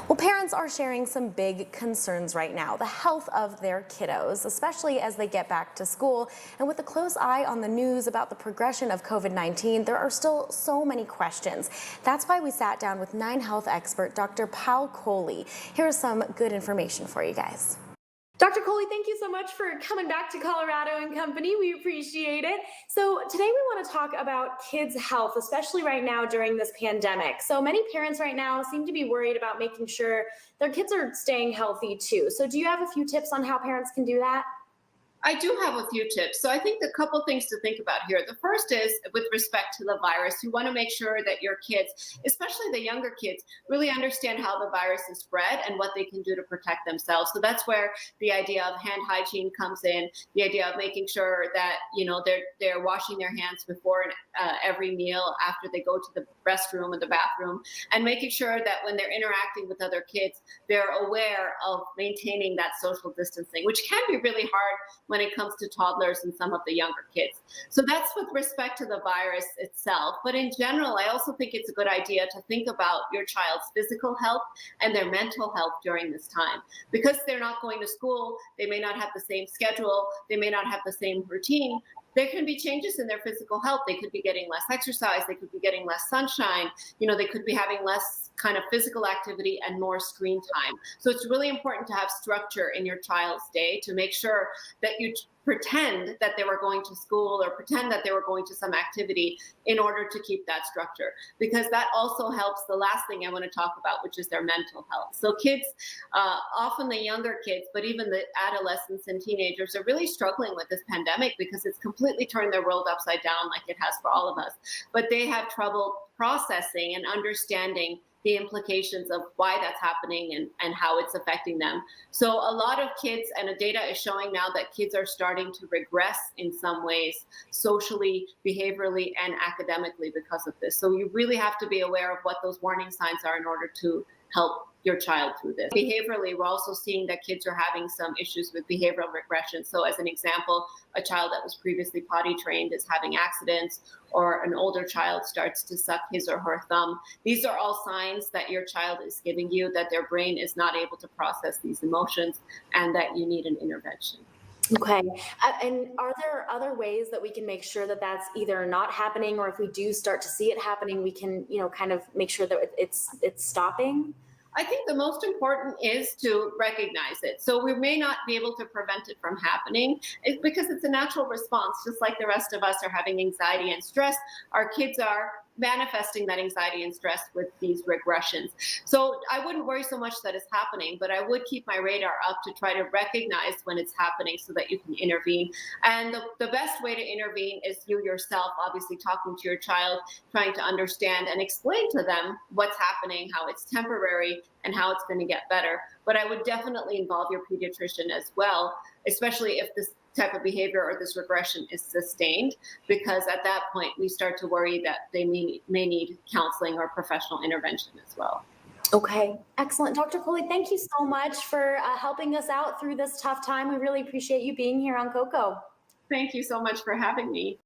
Well, parents are sharing some big concerns right now, the health of their kiddos, especially as they get back to school. And with a close eye on the news about the progression of COVID-19, there are still so many questions. That's why we sat down with 9 Health expert Dr. Payal Kohli. Here's some good information for you guys. Dr. Kohli, thank you so much for coming back to Colorado and Company. We appreciate it. So today we want to talk about kids' health, especially right now during this pandemic. So many parents right now seem to be worried about making sure their kids are staying healthy too. So do you have a few tips on how parents can do that? I do have a few tips. So I think a couple things to think about here. The first is with respect to the virus, you want to make sure that your kids, especially the younger kids, really understand how the virus is spread and what they can do to protect themselves. So that's where the idea of hand hygiene comes in, the idea of making sure that, they're washing their hands before and every meal, after they go to the restroom or the bathroom, and making sure that when they're interacting with other kids, they're aware of maintaining that social distancing, which can be really hard when it comes to toddlers and some of the younger kids. So that's with respect to the virus itself. But in general, I also think it's a good idea to think about your child's physical health and their mental health during this time. Because they're not going to school, they may not have the same schedule, they may not have the same routine. There can be changes in their physical health. They could be getting less exercise, they could be getting less sunshine, they could be having less kind of physical activity and more screen time. So it's really important to have structure in your child's day to make sure that you pretend that they were going to school or pretend that they were going to some activity in order to keep that structure, because that also helps the last thing I want to talk about, which is their mental health. So kids, often the younger kids, but even the adolescents and teenagers, are really struggling with this pandemic because it's completely turned their world upside down, like it has for all of us. But they have trouble processing and understanding the implications of why that's happening and how it's affecting them. So a lot of kids, and the data is showing now that kids are starting to regress in some ways, socially, behaviorally, and academically because of this. So you really have to be aware of what those warning signs are in order to help your child through this. Behaviorally, we're also seeing that kids are having some issues with behavioral regression. So as an example, a child that was previously potty trained is having accidents, or an older child starts to suck his or her thumb. These are all signs that your child is giving you that their brain is not able to process these emotions and that you need an intervention. Okay. And are there other ways that we can make sure that that's either not happening, or if we do start to see it happening, we can, kind of make sure that it's stopping? I think the most important is to recognize it. So we may not be able to prevent it from happening because it's a natural response, just like the rest of us are having anxiety and stress. Our kids are manifesting that anxiety and stress with these regressions. So I wouldn't worry so much that it's happening, but I would keep my radar up to try to recognize when it's happening so that you can intervene. And the best way to intervene is you yourself, obviously talking to your child, trying to understand and explain to them what's happening, how it's temporary, and how it's going to get better. But I would definitely involve your pediatrician as well, especially if this type of behavior or this regression is sustained, because at that point we start to worry that they may need counseling or professional intervention as well. Okay, excellent. Dr. Kohli, thank you so much for helping us out through this tough time. We really appreciate you being here on Coco. Thank you so much for having me.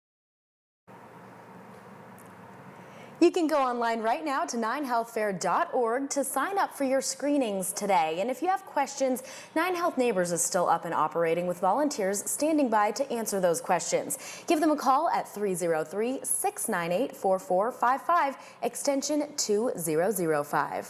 You can go online right now to 9healthfair.org to sign up for your screenings today. And if you have questions, 9 Health Neighbors is still up and operating with volunteers standing by to answer those questions. Give them a call at 303-698-4455, extension 2005.